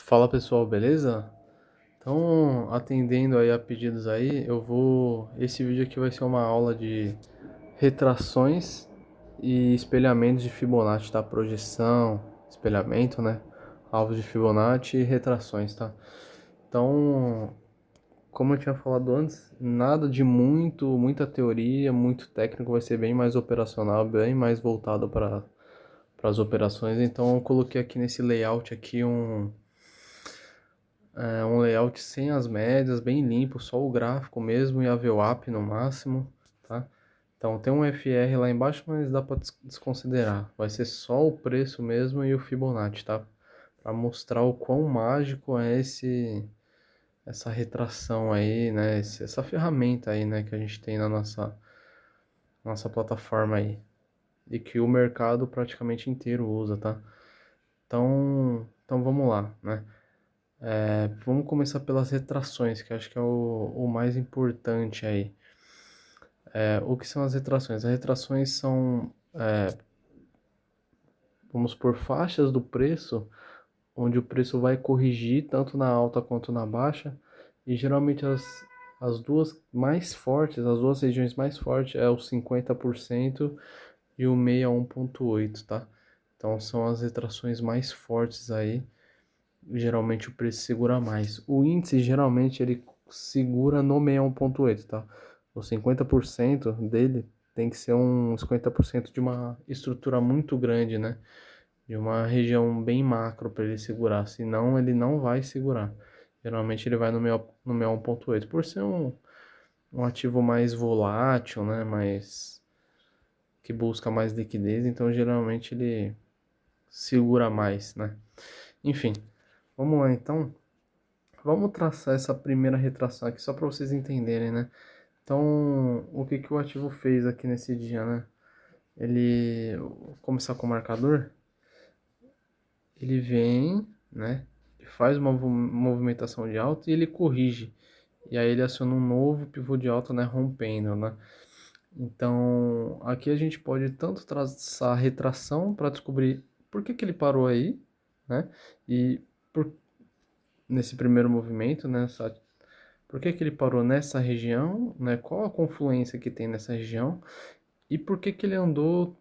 Fala pessoal, beleza? Então, atendendo aí a pedidos aí, esse vídeo aqui vai ser uma aula de retrações e espelhamentos de Fibonacci, tá? Projeção, espelhamento, né? Alvos de Fibonacci e retrações, tá? Então, como eu tinha falado antes, nada de muita teoria, muito técnico, vai ser bem mais operacional, bem mais voltado para as operações. Então, eu coloquei aqui nesse layout aqui um layout sem as médias, bem limpo, só o gráfico mesmo e a VWAP no máximo, tá? Então tem um FR lá embaixo, mas dá para desconsiderar. Vai ser só o preço mesmo e o Fibonacci, tá? Para mostrar o quão mágico é essa retração aí, né? Essa ferramenta aí, né, que a gente tem na nossa plataforma aí e que o mercado praticamente inteiro usa, tá? Então vamos lá, né? Vamos começar pelas retrações, que acho que é o mais importante aí. O que são as retrações? As retrações são, vamos por faixas do preço, onde o preço vai corrigir tanto na alta quanto na baixa, e geralmente as duas mais fortes, as duas regiões mais fortes é o 50% e o 61,8, tá? Então são as retrações mais fortes aí. Geralmente o preço segura mais. O índice geralmente ele segura no 61,8, tá? O 50% dele tem que ser um 50% de uma estrutura muito grande, né? De uma região bem macro para ele segurar, senão ele não vai segurar. Geralmente ele vai no 61,8 por ser um ativo mais volátil, né? Mais que busca mais liquidez, então geralmente ele segura mais, né? Enfim, vamos lá então. Vamos traçar essa primeira retração aqui só para vocês entenderem, né? Então, o que que o ativo fez aqui nesse dia, né? Ele vou começar com o marcador, ele vem, né? Ele faz uma movimentação de alta e ele corrige. E aí ele aciona um novo pivô de alta, né, rompendo, né? Então, aqui a gente pode tanto traçar a retração para descobrir por que que ele parou aí, né? E por, nesse primeiro movimento, né, por que que ele parou nessa região, né? Qual a confluência que tem nessa região e por que que ele andou,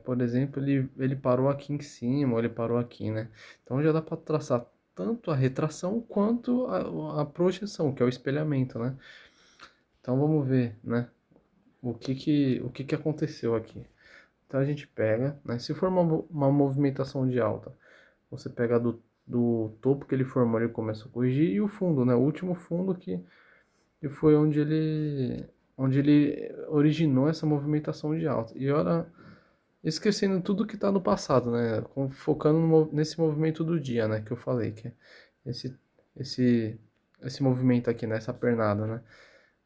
por exemplo, ele parou aqui em cima ou ele parou aqui, né? Então já dá para traçar tanto a retração quanto a projeção, que é o espelhamento, né? Então vamos ver, né? O que que aconteceu aqui? Então a gente pega, né? Se for uma movimentação de alta, você pega do topo que ele formou, ele começa a corrigir e o fundo, né? O último fundo que foi onde ele originou essa movimentação de alta. E olha, esquecendo tudo que está no passado, né? Focando nesse movimento do dia, né? Que eu falei, que é esse, esse, esse movimento aqui, nessa pernada, né?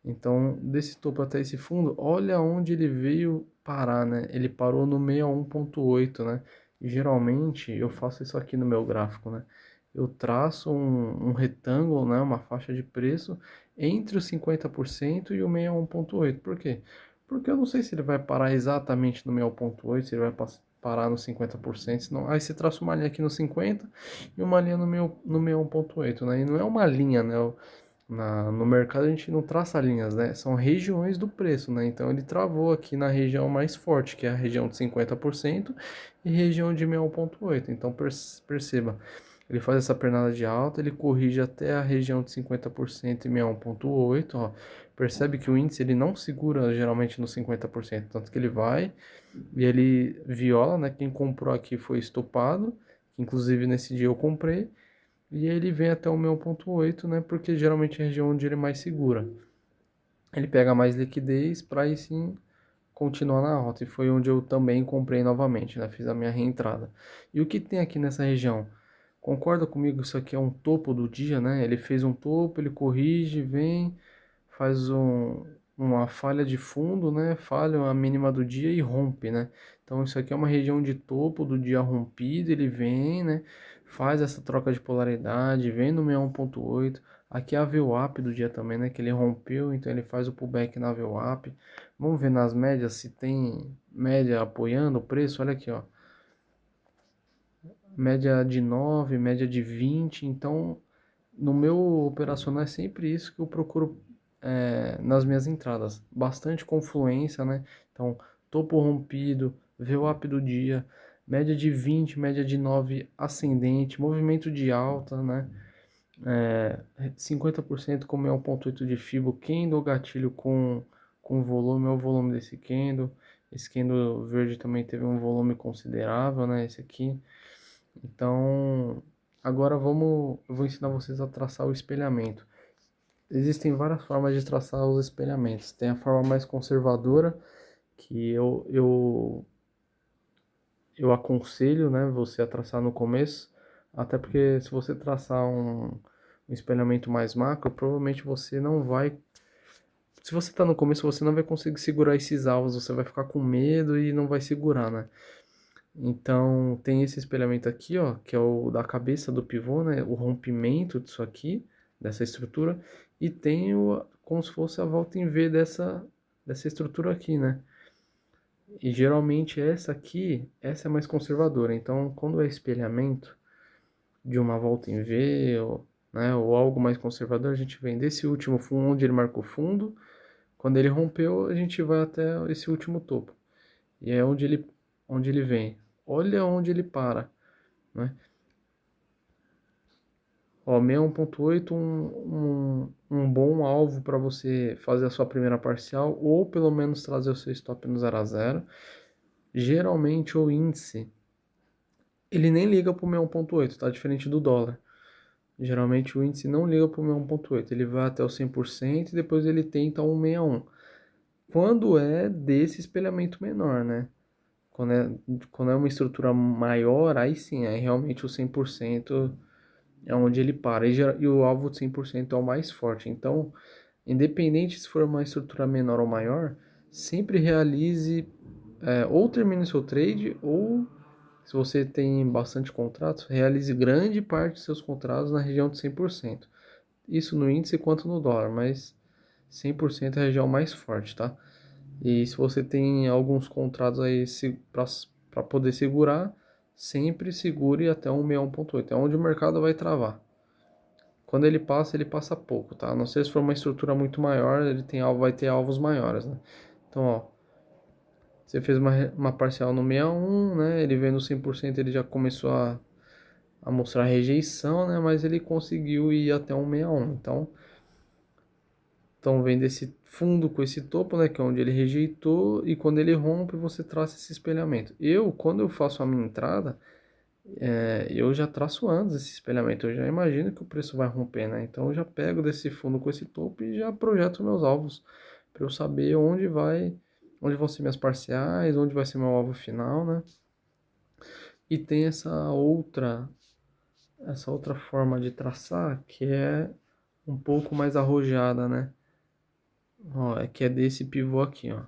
Então, desse topo até esse fundo, olha onde ele veio parar, né? Ele parou no 61,8, né? E geralmente eu faço isso aqui no meu gráfico, né? Eu traço um retângulo, né? Uma faixa de preço entre os 50% e o 61,8. Por quê? Porque eu não sei se ele vai parar exatamente no 61,8, se ele vai parar no 50%, senão, aí você traça uma linha aqui no 50 e uma linha no 61,8, né? E não é uma linha, né? No mercado a gente não traça linhas, né? São regiões do preço, né? Então ele travou aqui na região mais forte, que é a região de 50% e região de 61,8. Então perceba, ele faz essa pernada de alta, ele corrige até a região de 50% e 61,8, ó. Percebe que o índice ele não segura geralmente no 50%, tanto que ele vai e ele viola, né? Quem comprou aqui foi estopado, que inclusive nesse dia eu comprei. E ele vem até o meu 1,8, né? Porque geralmente é a região onde ele é mais segura. Ele pega mais liquidez para aí sim continuar na alta. E foi onde eu também comprei novamente, né? Fiz a minha reentrada. E o que tem aqui nessa região? Concorda comigo? Isso aqui é um topo do dia, né? Ele fez um topo, ele corrige, vem, faz uma falha de fundo, né? Falha a mínima do dia e rompe, né? Então isso aqui é uma região de topo do dia rompido, ele vem, né? Faz essa troca de polaridade, vem no 61,8. Aqui é a VWAP do dia também, né? Que ele rompeu, então ele faz o pullback na VWAP. Vamos ver nas médias se tem média apoiando o preço. Olha aqui, ó. média de 9, média de 20. Então, no meu operacional é sempre isso que eu procuro nas minhas entradas. Bastante confluência, né? Então, topo rompido, VWAP do dia, média de 20, média de 9 ascendente, movimento de alta, né? 50% com 1,8 de Fibo, candle gatilho com volume, é o volume desse candle. Esse candle verde também teve um volume considerável, né? Esse aqui. Então, agora eu vou ensinar vocês a traçar o espelhamento. Existem várias formas de traçar os espelhamentos. Tem a forma mais conservadora, que eu aconselho, né, você a traçar no começo, até porque se você traçar um espelhamento mais macro, provavelmente você não vai. Se você está no começo, você não vai conseguir segurar esses alvos, você vai ficar com medo e não vai segurar, né? Então, tem esse espelhamento aqui, ó, que é o da cabeça do pivô, né? O rompimento disso aqui, dessa estrutura, e tem como se fosse a volta em V dessa estrutura aqui, né? E geralmente essa aqui, essa é mais conservadora. Então, quando é espelhamento de uma volta em V, ou algo mais conservador, a gente vem desse último fundo, onde ele marcou fundo. Quando ele rompeu, a gente vai até esse último topo. E é onde ele vem. Olha onde ele para, né? Ó, 61.8, um bom alvo para você fazer a sua primeira parcial, ou pelo menos trazer o seu stop no 0 a 0. Geralmente o índice, ele nem liga para o 61.8, tá? Diferente do dólar. Geralmente o índice não liga para o 61.8, ele vai até o 100% e depois ele tenta 161. Quando é desse espelhamento menor, né? Quando é, quando é uma estrutura maior, aí sim, aí realmente o 100% é onde ele para. E o alvo de 100% é o mais forte. Então, independente se for uma estrutura menor ou maior, sempre realize, ou termine seu trade, ou se você tem bastante contratos, realize grande parte dos seus contratos na região de 100%. Isso no índice quanto no dólar, mas 100% é a região mais forte, tá? E se você tem alguns contratos aí para poder segurar, sempre segure até 161.8. É onde o mercado vai travar. Quando ele passa pouco, tá? A não ser se for uma estrutura muito maior, vai ter alvos maiores, né? Então, ó, você fez uma parcial no 61, né? Ele veio no 100%, ele já começou a mostrar rejeição, né? Mas ele conseguiu ir até 161. Então vem desse fundo com esse topo, né, que é onde ele rejeitou, e quando ele rompe, você traça esse espelhamento. Quando eu faço a minha entrada, eu já traço antes esse espelhamento, eu já imagino que o preço vai romper, né? Então eu já pego desse fundo com esse topo e já projeto meus alvos para eu saber onde vão ser minhas parciais, onde vai ser meu alvo final, né? E tem essa outra forma de traçar que é um pouco mais arrojada, né? Ó, que é desse pivô aqui, ó.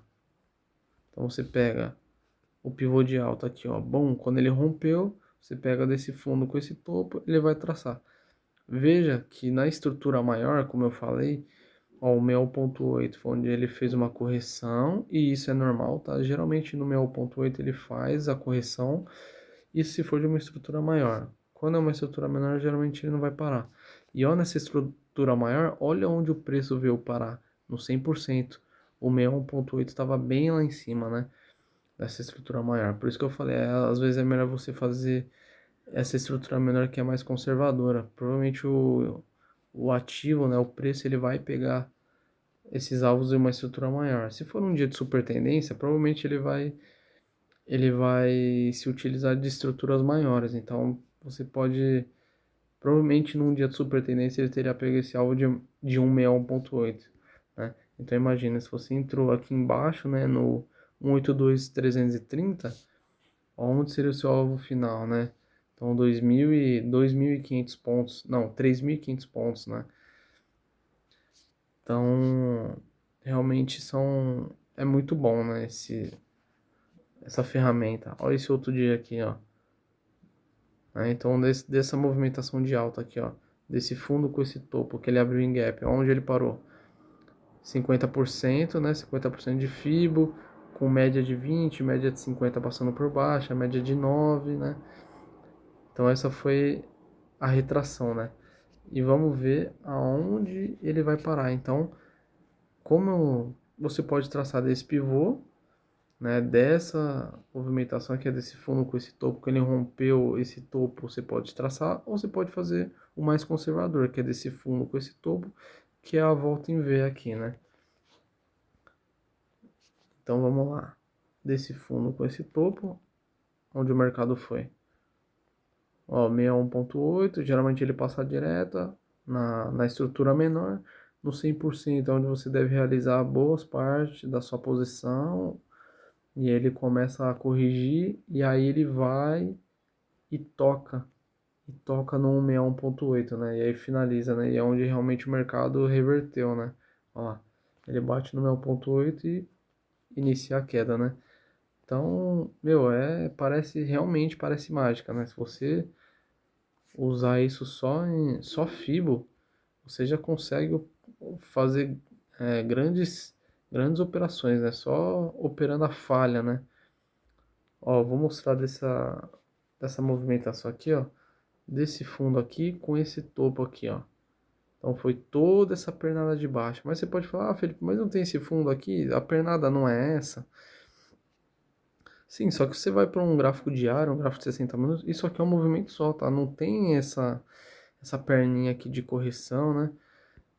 Então você pega o pivô de alta aqui, ó. Bom, quando ele rompeu, você pega desse fundo com esse topo, ele vai traçar. Veja que na estrutura maior, como eu falei, ó, o 61.8 foi onde ele fez uma correção, e isso é normal, tá? Geralmente no 61.8 ele faz a correção, isso se for de uma estrutura maior. Quando é uma estrutura menor, geralmente ele não vai parar. E ó, nessa estrutura maior, olha onde o preço veio parar, no 100%. O 61.8 estava bem lá em cima, né? Dessa estrutura maior. Por isso que eu falei, às vezes é melhor você fazer essa estrutura menor que é mais conservadora. Provavelmente o ativo, né, o preço, ele vai pegar esses alvos em uma estrutura maior. Se for um dia de super tendência, provavelmente ele vai se utilizar de estruturas maiores. Então, você pode, provavelmente num dia de super tendência, ele teria pego esse alvo de 161.8, né? Então, imagina, se você entrou aqui embaixo, né, no 182.330, onde seria o seu alvo final, né? Então, 2.500 pontos, não, 3.500 pontos, né? Então, realmente é muito bom, né, essa ferramenta. Olha esse outro dia aqui, ó. Então, dessa movimentação de alta aqui, ó, desse fundo com esse topo que ele abriu em gap, onde ele parou? 50%, né? 50% de FIBO, com média de 20, média de 50 passando por baixo, média de 9, né? Então essa foi a retração, né? E vamos ver aonde ele vai parar. Então, como você pode traçar desse pivô, né, dessa movimentação aqui, desse fundo com esse topo, que ele rompeu esse topo, você pode traçar, ou você pode fazer o mais conservador, que é desse fundo com esse topo, que é a volta em V aqui, né? Então vamos lá. Desse fundo com esse topo, onde o mercado foi. Ó, 61.8, geralmente ele passa direta na estrutura menor. No 100% é onde você deve realizar boas partes da sua posição. E ele começa a corrigir e aí ele vai e toca. E toca no 161.8, né? E aí finaliza, né? E é onde realmente o mercado reverteu, né? Olha lá. Ele bate no 61.8 e inicia a queda, né? Então, meu, parece, realmente parece mágica, né? Se você usar isso só Fibo, você já consegue fazer grandes operações, né? Só operando a falha, né? Ó, vou mostrar dessa movimentação aqui, ó. Desse fundo aqui com esse topo aqui, ó. Então foi toda essa pernada de baixo. Mas você pode falar, ah, Felipe, mas não tem esse fundo aqui? A pernada não é essa? Sim, só que você vai para um gráfico diário, um gráfico de 60 minutos, isso aqui é um movimento só, tá? Não tem essa perninha aqui de correção, né?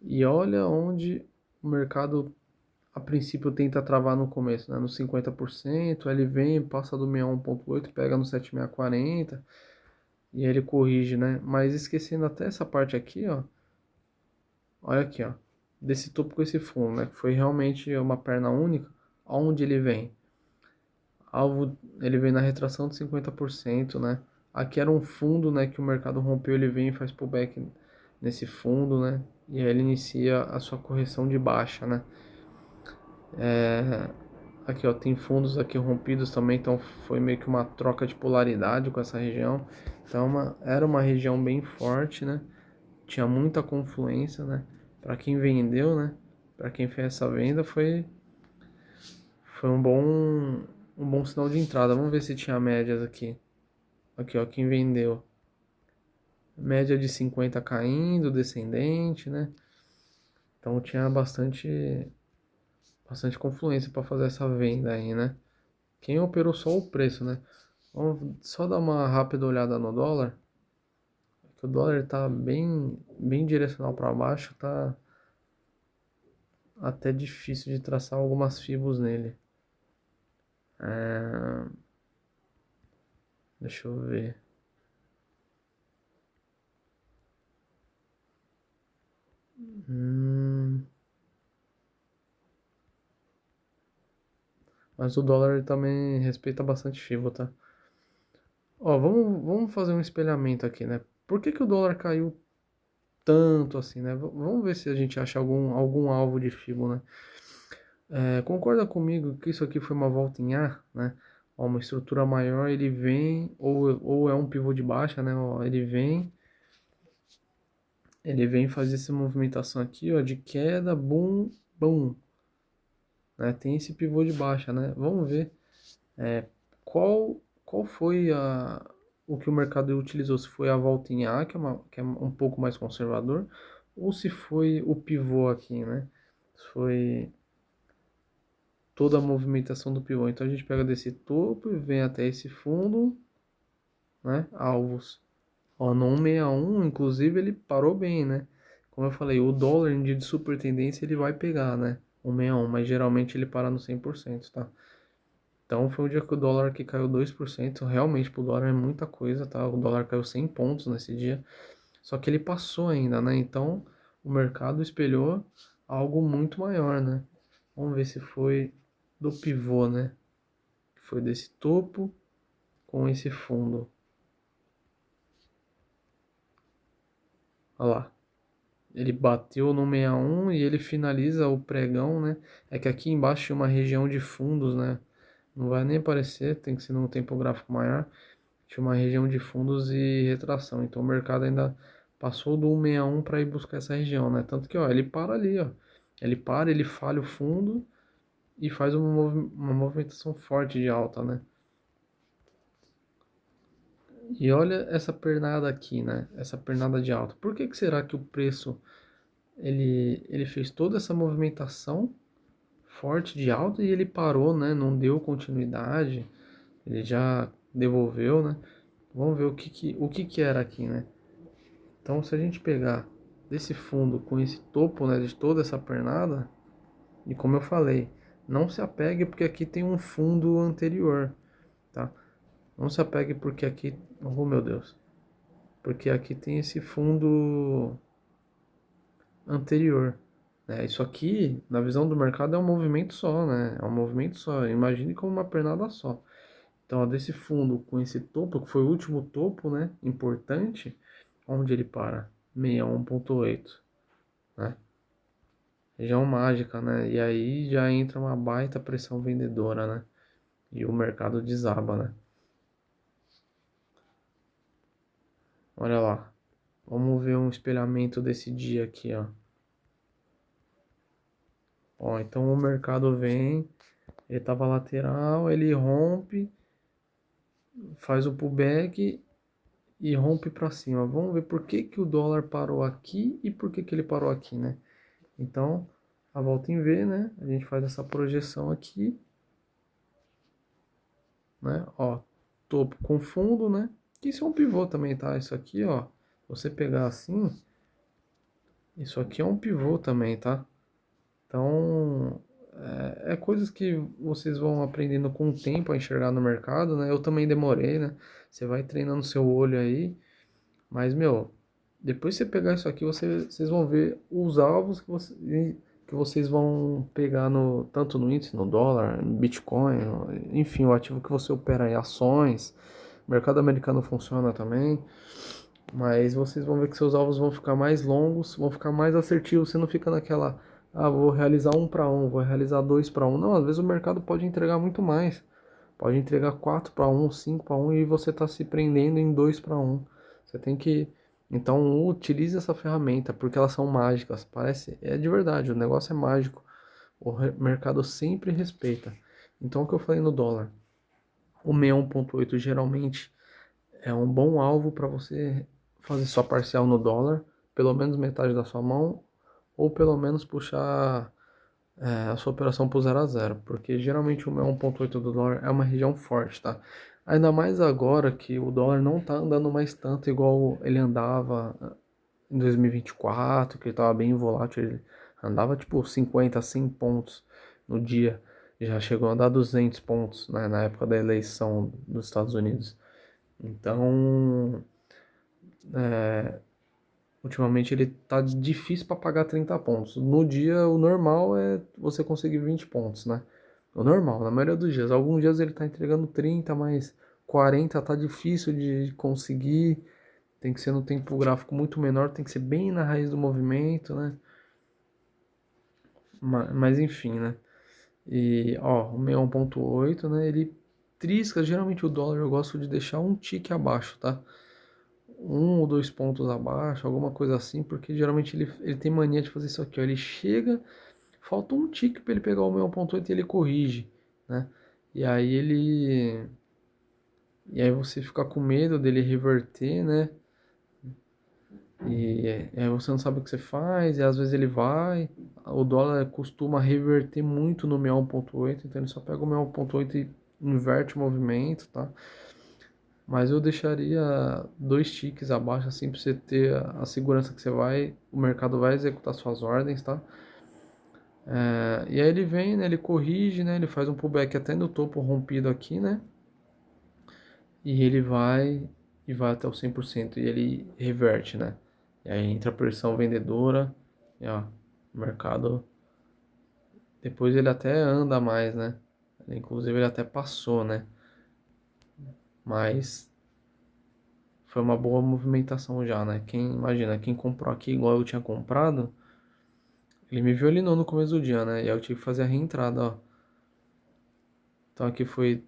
E olha onde o mercado a princípio tenta travar no começo, né? No 50%, ele vem, passa do 61.8, pega no 7640 e aí ele corrige, né? Mas esquecendo até essa parte aqui, ó. Olha aqui, ó. Desse topo com esse fundo, né? Que foi realmente uma perna única. Aonde ele vem? Alvo, ele vem na retração de 50%, né? Aqui era um fundo, né, que o mercado rompeu, ele vem e faz pullback nesse fundo, né? E aí ele inicia a sua correção de baixa, né? Aqui, ó, tem fundos aqui rompidos também, então foi meio que uma troca de polaridade com essa região. Então, era uma região bem forte, né? Tinha muita confluência, né? Para quem vendeu, né? Para quem fez essa venda foi um bom sinal de entrada. Vamos ver se tinha médias aqui. Aqui, ó, quem vendeu. Média de 50 caindo, descendente, né? Então tinha bastante confluência para fazer essa venda aí, né? Quem operou só o preço, né? Vamos só dar uma rápida olhada no dólar. Que o dólar tá bem direcional para baixo, tá até difícil de traçar algumas fibras nele. É, deixa eu ver. Hum, mas o dólar também respeita bastante FIBO, tá? Ó, vamos fazer um espelhamento aqui, né? Por que que o dólar caiu tanto assim, né? Vamos ver se a gente acha algum alvo de FIBO, né? Concorda comigo que isso aqui foi uma volta em A, né? Ó, uma estrutura maior, ele vem, ou é um pivô de baixa, né? Ó, ele vem fazer essa movimentação aqui, ó, de queda, boom, boom, né? Tem esse pivô de baixa, né? Vamos ver qual foi o que o mercado utilizou, se foi a volta em A, que é um pouco mais conservador, ou se foi o pivô aqui, né? Se foi toda a movimentação do pivô. Então a gente pega desse topo e vem até esse fundo, né? Alvos. Ó, no 161, inclusive, ele parou bem, né? Como eu falei, o dólar em dia de super tendência ele vai pegar, né? 161, mas geralmente ele para no 100%, tá? Então foi um dia que o dólar que caiu 2%, realmente pro dólar é muita coisa, tá? O dólar caiu 100 pontos nesse dia, só que ele passou ainda, né? Então o mercado espelhou algo muito maior, né? Vamos ver se foi do pivô, né? Que foi desse topo com esse fundo. Olha lá. Ele bateu no 61 e ele finaliza o pregão, né? É que aqui embaixo tinha uma região de fundos, né? Não vai nem aparecer, tem que ser num tempo gráfico maior. Tinha uma região de fundos e retração. Então o mercado ainda passou do 161 para ir buscar essa região, né? Tanto que, ó, ele para ali, ó. Ele para, ele falha o fundo e faz uma movimentação forte de alta, né? E olha essa pernada aqui, né? Essa pernada de alta. Por que que será que o preço ele fez toda essa movimentação forte de alta e ele parou, né? Não deu continuidade. Ele já devolveu, né? Vamos ver o que que era aqui, né? Então, se a gente pegar desse fundo com esse topo, né, de toda essa pernada, e como eu falei, não se apegue porque aqui tem um fundo anterior, tá? Não se apegue porque aqui, oh meu Deus, porque aqui tem esse fundo anterior, né? Isso aqui, na visão do mercado, é um movimento só, né? É um movimento só. Imagine como uma pernada só. Então, ó, desse fundo com esse topo, que foi o último topo, né? Importante, onde ele para? 61,8, né? Região mágica, né? E aí já entra uma baita pressão vendedora, né? E o mercado desaba, né? Olha lá. Vamos ver um espelhamento desse dia aqui, ó. Ó, então o mercado vem, ele tava lateral, ele rompe, faz o pullback e rompe para cima. Vamos ver por que que o dólar parou aqui e por que que ele parou aqui, né? Então, a volta em V, né? A gente faz essa projeção aqui, né? Ó, topo com fundo, né? Isso é um pivô também, tá? Isso aqui, ó, você pegar assim, isso aqui é um pivô também, tá? Então, é coisas que vocês vão aprendendo com o tempo a enxergar no mercado, né? Eu também demorei, né? Você vai treinando seu olho aí, mas, meu, depois que você pegar isso aqui, vocês vão ver os alvos que vocês vão pegar no, tanto no índice, no dólar, no Bitcoin, enfim, o ativo que você opera em ações. O mercado americano funciona também. Mas vocês vão ver que seus alvos vão ficar mais longos, vão ficar mais assertivos. Você não fica naquela, ah, vou realizar 1 para 1, vou realizar 2 para 1. Não, às vezes o mercado pode entregar muito mais. Pode entregar 4 para 1, 5 para 1 e você está se prendendo em 2 para 1. Você tem que. Então utilize essa ferramenta, porque elas são mágicas. Parece. É de verdade, o negócio é mágico. Mercado sempre respeita. Então o que eu falei no dólar. O 61,8 geralmente é um bom alvo para você fazer sua parcial no dólar, pelo menos metade da sua mão, ou pelo menos puxar a sua operação para o 0 a 0, porque geralmente o meu 1,8 do dólar é uma região forte, tá? Ainda mais agora que o dólar não tá andando mais tanto igual ele andava em 2024, que ele tava bem volátil, ele andava tipo 50, 100 pontos no dia, já chegou a dar 200 pontos, né, na época da eleição dos Estados Unidos. Então, ultimamente ele tá difícil para pagar 30 pontos. No dia, o normal é você conseguir 20 pontos, né? O normal, na maioria dos dias. Alguns dias ele tá entregando 30, mas 40 tá difícil de conseguir. Tem que ser no tempo gráfico muito menor, tem que ser bem na raiz do movimento, né? Mas enfim, né? E, ó, o 61,8, né? Ele trisca, geralmente o dólar eu gosto de deixar um tique abaixo, tá? 1 ou 2 pontos abaixo, alguma coisa assim, porque geralmente ele tem mania de fazer isso aqui, ó. Ele chega, falta um tique para ele pegar o meu 1,8 e ele corrige, né? E aí ele. E aí você fica com medo dele reverter, né? E aí você não sabe o que você faz, e às vezes ele vai. O dólar costuma reverter muito no meu 1,8, então ele só pega o meu 1,8 e inverte o movimento, tá? Mas eu deixaria 2 ticks abaixo, assim, pra você ter a segurança que o mercado vai executar suas ordens, tá? E aí ele vem, né, ele corrige, né, ele faz um pullback até no topo rompido aqui, né? E ele vai até o 100% e ele reverte, né? E aí entra a pressão vendedora, e ó, o mercado, depois ele até anda mais, né? Inclusive ele até passou, né? Mas foi uma boa movimentação já, né? Imagina, quem comprou aqui igual eu tinha comprado, ele me violinou no começo do dia, né? E aí eu tive que fazer a reentrada, ó. Então aqui foi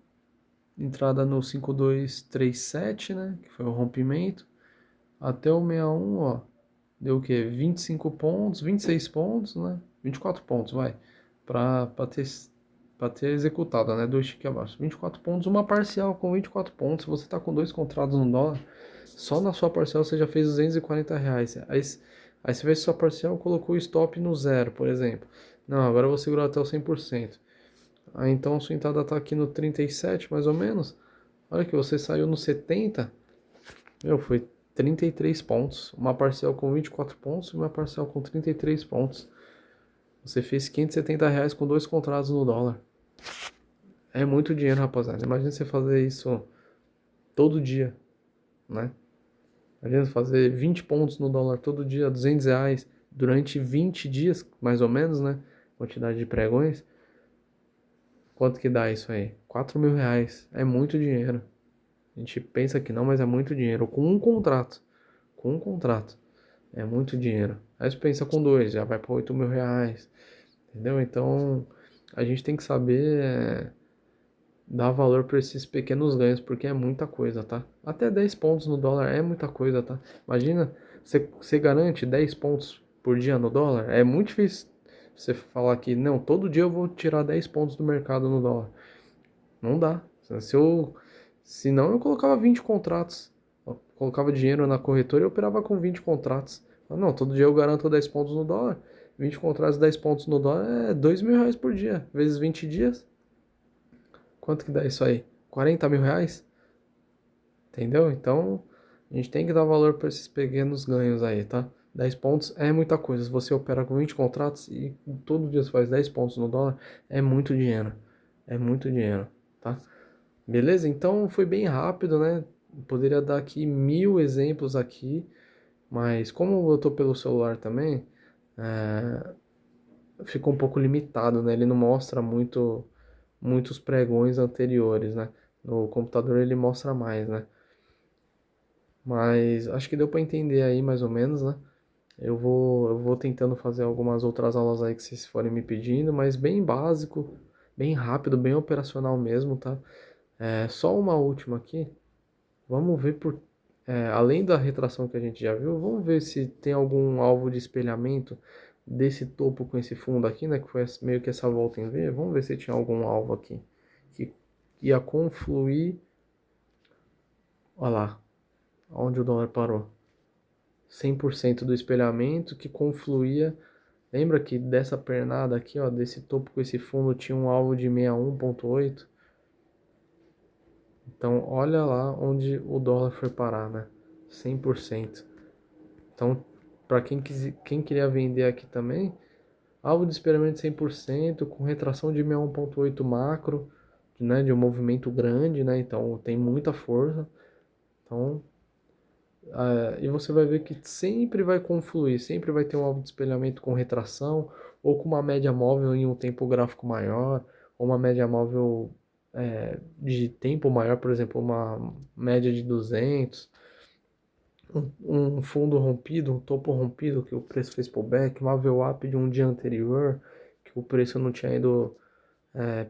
entrada no 5237, né? Que foi o rompimento. Até o 61, ó. Deu o quê? 25 pontos, 26 pontos, né? 24 pontos, vai. Pra ter. para ter executado, né? Dois tickets abaixo. 24 pontos, uma parcial com 24 pontos. Se você está com dois contratos no dólar, só na sua parcial você já fez R$ 240. Aí você fez sua parcial, colocou o stop no zero, por exemplo. Não, agora eu vou segurar até o 100%. Aí então a sua entrada está aqui no 37, mais ou menos. Olha que você saiu no 70. Meu, foi 33 pontos. Uma parcial com 24 pontos e uma parcial com 33 pontos. Você fez R$ 570 com dois contratos no dólar. É muito dinheiro, rapaziada. Imagina você fazer isso todo dia, né? Imagina fazer 20 pontos no dólar todo dia, R$ 200, durante 20 dias, mais ou menos, né? Quantidade de pregões. Quanto que dá isso aí? R$ 4.000. É muito dinheiro. A gente pensa que não, mas é muito dinheiro. Com um contrato. Com um contrato. É muito dinheiro. Aí você pensa com dois, já vai para R$ 8.000. Entendeu? Então, a gente tem que saber dar valor para esses pequenos ganhos, porque é muita coisa, tá? Até 10 pontos no dólar é muita coisa, tá? Imagina, você garante 10 pontos por dia no dólar? É muito difícil você falar que, não, todo dia eu vou tirar 10 pontos do mercado no dólar. Não dá. Se não, eu colocava 20 contratos. Eu colocava dinheiro na corretora e eu operava com 20 contratos. Não, todo dia eu garanto 10 pontos no dólar. 20 contratos, 10 pontos no dólar é R$ 2.000 por dia. Vezes 20 dias. Quanto que dá isso aí? R$ 40.000? Entendeu? Então, a gente tem que dar valor para esses pequenos ganhos aí, tá? 10 pontos é muita coisa. Se você opera com 20 contratos e todo dia você faz 10 pontos no dólar, é muito dinheiro. É muito dinheiro, tá? Beleza? Então foi bem rápido, né? Poderia dar aqui 1000 exemplos aqui, mas como eu tô pelo celular também, ficou um pouco limitado, né? Ele não mostra muitos pregões anteriores, né? No computador ele mostra mais, né? Mas acho que deu para entender aí mais ou menos, né? Eu vou tentando fazer algumas outras aulas aí que vocês forem me pedindo, mas bem básico, bem rápido, bem operacional mesmo, tá? Só uma última aqui. Vamos ver além da retração que a gente já viu, vamos ver se tem algum alvo de espelhamento desse topo com esse fundo aqui, né? Que foi meio que essa volta em V. Vamos ver se tinha algum alvo aqui que ia confluir. Olha lá, onde o dólar parou. 100% do espelhamento que confluía. Lembra que dessa pernada aqui, ó, desse topo com esse fundo tinha um alvo de 61,8? Então, olha lá onde o dólar foi parar, né? 100%. Então, para quem queria vender aqui também, alvo de experimento 100%, com retração de 61,8 macro, né, de um movimento grande, né? Então, tem muita força. Então, e você vai ver que sempre vai confluir, sempre vai ter um alvo de espelhamento com retração, ou com uma média móvel em um tempo gráfico maior, ou uma média móvel de tempo maior, por exemplo, uma média de 200, um fundo rompido, um topo rompido, que o preço fez pullback, uma VWAP de um dia anterior, que o preço não tinha ido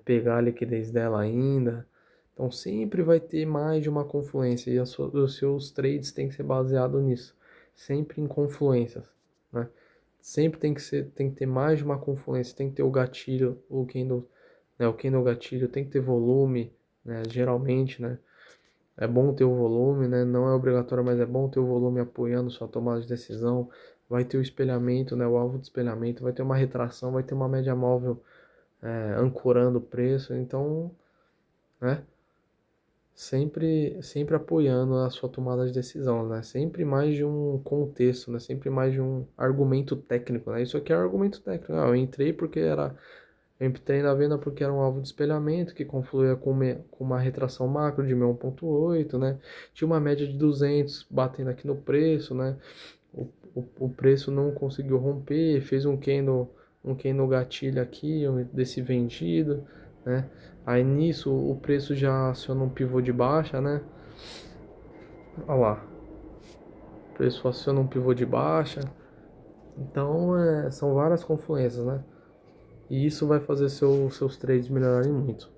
pegar a liquidez dela ainda. Então sempre vai ter mais de uma confluência e os seus trades têm que ser baseados nisso, sempre em confluências, né? Sempre tem que ter mais de uma confluência, tem que ter o gatilho, o candle gatilho, tem que ter volume, né? Geralmente, né? É bom ter o volume, né? Não é obrigatório, mas é bom ter o volume apoiando sua tomada de decisão. Vai ter o espelhamento, né? O alvo de espelhamento, vai ter uma retração, vai ter uma média móvel ancorando o preço. Então, né? Sempre apoiando a sua tomada de decisão, né? Sempre mais de um contexto, né? Sempre mais de um argumento técnico, né? Isso aqui é um argumento técnico. Eu entrei na venda porque era um alvo de espelhamento que confluía com uma retração macro de 1,8, né? Tinha uma média de 200 batendo aqui no preço, né? O preço não conseguiu romper, fez um candle gatilho aqui, desse vendido, né? Aí nisso o preço já aciona um pivô de baixa, né? Olha lá, o preço aciona um pivô de baixa. Então são várias confluências, né? E isso vai fazer seus trades melhorarem muito.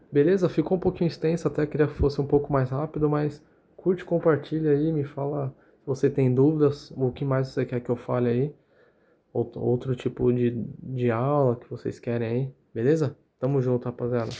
Beleza? Ficou um pouquinho extenso, até queria que fosse um pouco mais rápido, mas curte, compartilha aí, me fala se você tem dúvidas, o que mais você quer que eu fale aí, outro tipo de aula que vocês querem aí, beleza? Tamo junto, rapaziada.